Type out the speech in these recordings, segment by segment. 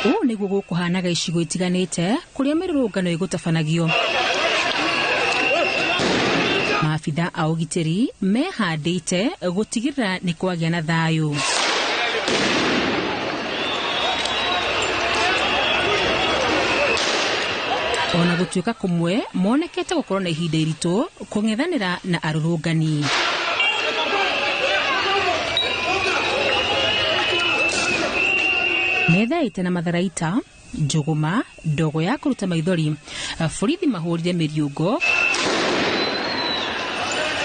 Ũũ nĩguo gũkũhanaga icigo itiganĩte kũrĩa mĩrũrũngano ĩgũtabanagio. Maabitha a ũgitĩri mehandĩte gũtigĩrĩra nĩ kwagĩa na thayũ. Ona gũtuĩka kũmwe monekete gũkorwo na ihinda iritũ kũng'ethanĩra na arũrũngani. Methaĩte na matharaita, njũgũma, ndogo ya kũruta maithori, borithi mahũrire mĩriũngo,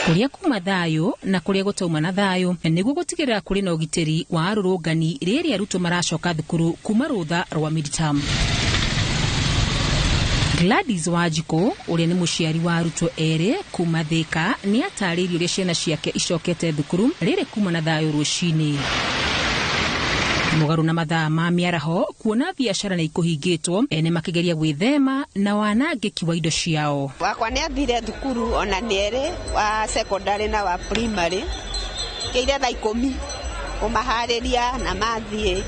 kũrĩa kuma thayũ na kũrĩa gũtauma na thayũ nĩguo gũtigĩrĩra kũrĩ na ũgitĩri wa arũrũngani rĩrĩa arutwo maracoka thukuru kuma rũtha rwa midterm. Gladys Wanjiku, ũrĩa nĩ mũciari wa arutwo erĩ kuma Thika, nĩ atarĩirie ũrĩa ciana ciake icokete thukuru rĩrĩ kuma na thayũ rũcinĩ. Mũgarũ na mathaa ma mĩaraho, kuona biacara nĩ ikũhingĩtwo, ene makĩgeria gwĩthema na wanangĩki wa indo ciao. Wakwa nĩ athire thukuru ona nĩerĩ wa secondary na wa primary, kĩire thaa 10 kũmaharĩria na mathiĩ.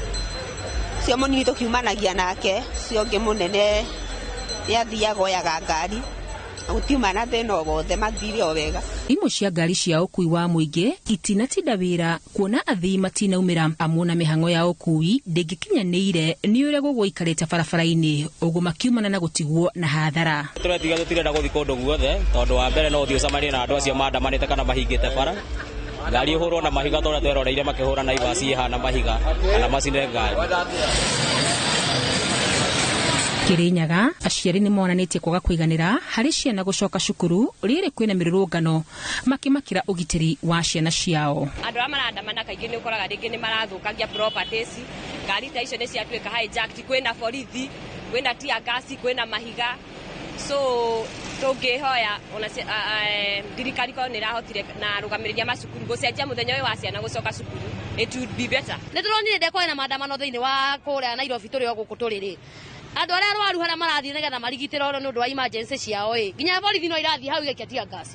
Cio mũnini tũkiumanagia nake, cio ũngĩ mũnene yathiaga oyaga ngari. Gũtiuma na thĩna o wothe, mathire o wega. Imwe cia ngari cia ũkui wa mũingĩ itinatinda wĩra kuona athii matinaumĩra, amwe na mĩhang'o ya ũkui ndĩngĩkinyanĩire nĩ ũrĩa gũgũikarĩte barabara-inĩ, ũguo makiumana na gũtigwo na hathara. Tũretiga tũtirenda gũthiĩ kũndũ guothe tondũ wa mbere no ũthiĩ ũcemanie na andũ acio mandamanĩte kana mahingĩte bara. Ngari ĩhũrwo na mahiga tondũ tweroreire makĩhũra na ibasi ihana mahiga kana macine ngari. Kirinyaga, aciari nĩ monanĩtie kwaga kũiganĩra harĩ ciana gũcoka cukuru rĩrĩ kwĩna mĩrũrũngano, makĩmakĩra ũgitĩri wa ciana ciao. Andũ arĩa marandamana kaingĩ nĩ ũkoraga rĩngĩ nĩ marathũkangia properties, ngari ta icio nĩ ciatuĩka hijacked, kwĩna borithi, kwĩna tear gas, kwĩna mahiga. So tũngĩhoya ona thirikari ko nĩ ĩrahotire na arũgamĩrĩria macukuru gũcenjia mũthenya ũyũ wa ciana gũcoka cukuru, it would be better. Nĩ tũronire ndekwa na maandamano thĩinĩ wa kũrĩa Nairobi tũrĩ o gũkũ tũrĩrĩ. Andũ arĩa arwaru harĩa marathiĩ nĩgetha marigitĩrwo nĩ ũndũ wa emergency ciao nginya borithi no irathiĩ hau igaikia tear gas.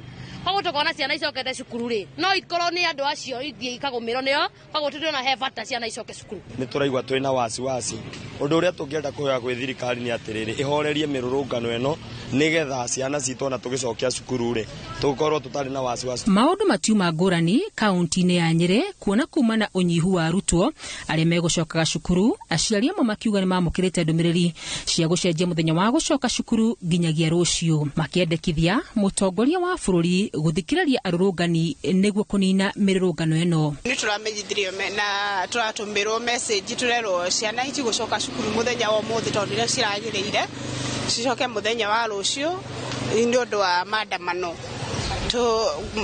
Koguo tũkona ciana icokete cukuru no ikorwo nĩ andũ acio ithiĩ ikagũmĩrwo nĩo, koguo tũtirona he bata ciana icoke cukuru. Nĩ tũraigua twĩna wasiwasi. Ũndũ ũrĩa tũngĩenda kũhoya gwĩ thirikari nĩ atĩrĩrĩ, ĩhorerie mĩrũrũngano ĩno nĩgetha ciana citũ ona tũgĩcokia cukuru tũkorwo tũtarĩ na wasiwasi. Maũndũ matiuma ngũrani kaunti-inĩ ya Nyĩrĩ kuona kuma na ũnyihu wa arutwo arĩa megũcokaga cukuru, aciari amwe makiuga nĩ mamũkĩrĩte ndũmĩrĩri cia gũcenjia mũthenya wa gũcoka cukuru nginyagia rũciũ, makĩendekithia mũtongoria wa bũrũri gũthikĩrĩria arũrũngani nĩguo kũnina mĩrũrũngano ĩno. Nĩ tũramenyithirio na tũratũmĩrwo message tũrerwo ciana itigũcoka cukuru mũthenya wa ũmũthĩ tondũ nĩ ciragĩrĩire cicoke mũthenya wa rũciũ nĩ ũndũ wa maandamano.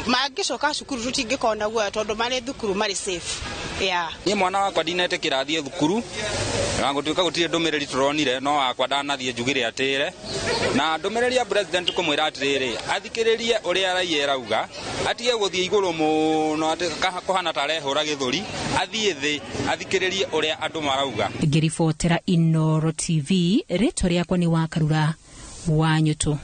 Mangĩcoka cukuru tũtingĩkona guoya tondũ marĩ thukuru marĩ safe. Niĩ mwana wakwa ndinetĩkĩra athiĩ thukuru, na gũtuĩka gũtirĩ ndũmĩrĩri tũronire, no wakwa ndanathiĩ njugire atĩre. Na ndũmĩrĩri ya president kũmwĩra atĩrĩrĩ, athikĩrĩrie ũrĩa raia arauga, atige gũthiĩ igũrũ mũno kũhana ta arehũra gĩthũri, athiĩ thĩ athikĩrĩrie ũrĩa andũ marauga. Ngĩribotera Inooro TV, rĩtwa rĩakwa nĩ Wakarura Wanyũtũ.